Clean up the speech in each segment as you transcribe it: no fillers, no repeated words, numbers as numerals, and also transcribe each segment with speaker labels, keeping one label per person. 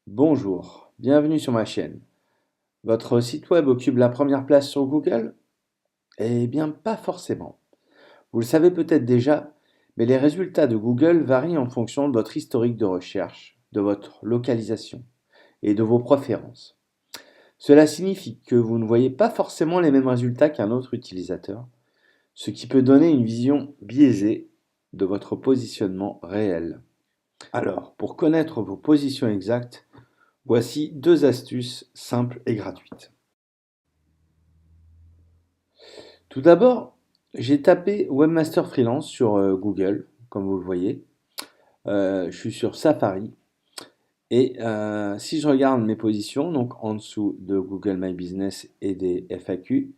Speaker 1: Bonjour, bienvenue sur ma chaîne. Votre site web occupe la première place sur Google? Eh bien, pas forcément. Vous le savez peut-être déjà, mais les résultats de Google varient en fonction de votre historique de recherche, de votre localisation et de vos préférences. Cela signifie que vous ne voyez pas forcément les mêmes résultats qu'un autre utilisateur, ce qui peut donner une vision biaisée de votre positionnement réel. Alors, pour connaître vos positions exactes, voici deux astuces simples et gratuites. Tout d'abord, j'ai tapé Webmaster Freelance sur Google, comme vous le voyez. Je suis sur Safari. Et si je regarde mes positions, donc en dessous de Google My Business et des FAQ,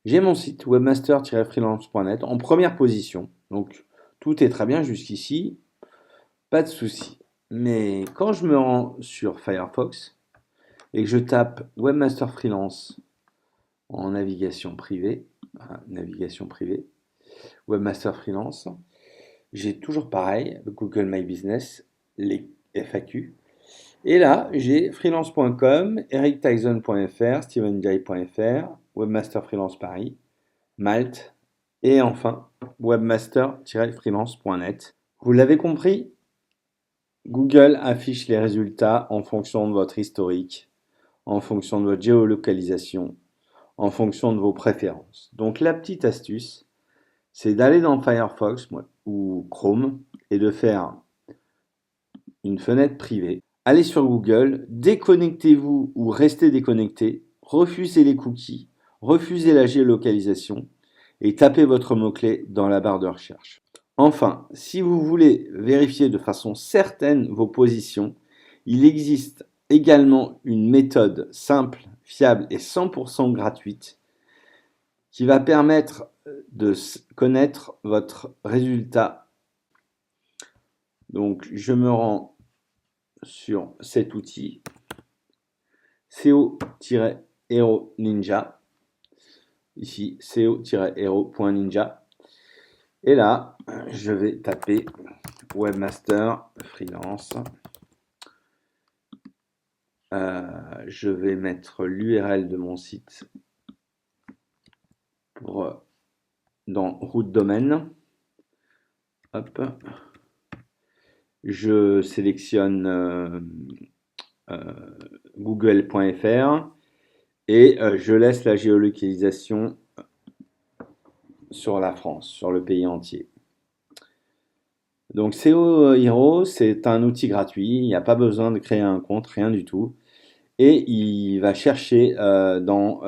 Speaker 1: j'ai mon site webmaster-freelance.net en première position. Donc tout est très bien jusqu'ici, pas de souci. Mais quand je me rends sur Firefox et que je tape Webmaster Freelance en navigation privée, Webmaster Freelance, j'ai toujours pareil, Google My Business, les FAQ. Et là, j'ai freelance.com, erictyson.fr, stevenjay.fr, Webmaster Freelance Paris, Malte, et enfin, webmaster-freelance.net. Vous l'avez compris, Google affiche les résultats en fonction de votre historique, en fonction de votre géolocalisation, en fonction de vos préférences. Donc la petite astuce, c'est d'aller dans Firefox ou Chrome et de faire une fenêtre privée. Allez sur Google, déconnectez-vous ou restez déconnecté, refusez les cookies, refusez la géolocalisation et tapez votre mot-clé dans la barre de recherche. Enfin, si vous voulez vérifier de façon certaine vos positions, il existe également une méthode simple, fiable et 100% gratuite qui va permettre de connaître votre résultat. Donc, je me rends sur cet outil, CO-Hero Ninja, ici, co-hero.ninja. Et là, je vais taper Webmaster Freelance. Je vais mettre l'URL de mon site dans route domaine. Hop. Je sélectionne google.fr et je laisse la géolocalisation sur la France, sur le pays entier. Donc SEO Hero, c'est un outil gratuit, il n'y a pas besoin de créer un compte, rien du tout. Et il va chercher dans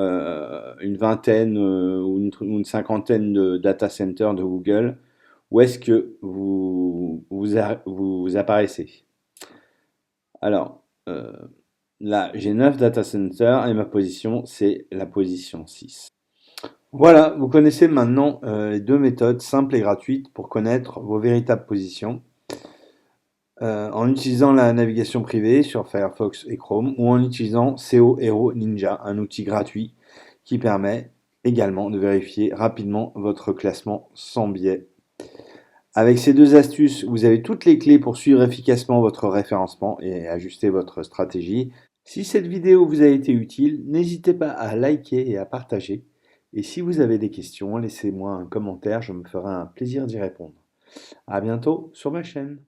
Speaker 1: une vingtaine ou une cinquantaine de data centers de Google où est-ce que vous apparaissez. Alors, là, j'ai 9 data centers et ma position, c'est la position 6. Voilà, vous connaissez maintenant les deux méthodes simples et gratuites pour connaître vos véritables positions. En utilisant la navigation privée sur Firefox et Chrome ou en utilisant SEO Hero Ninja, un outil gratuit qui permet également de vérifier rapidement votre classement sans biais. Avec ces deux astuces, vous avez toutes les clés pour suivre efficacement votre référencement et ajuster votre stratégie. Si cette vidéo vous a été utile, n'hésitez pas à liker et à partager. Et si vous avez des questions, laissez-moi un commentaire, je me ferai un plaisir d'y répondre. À bientôt sur ma chaîne.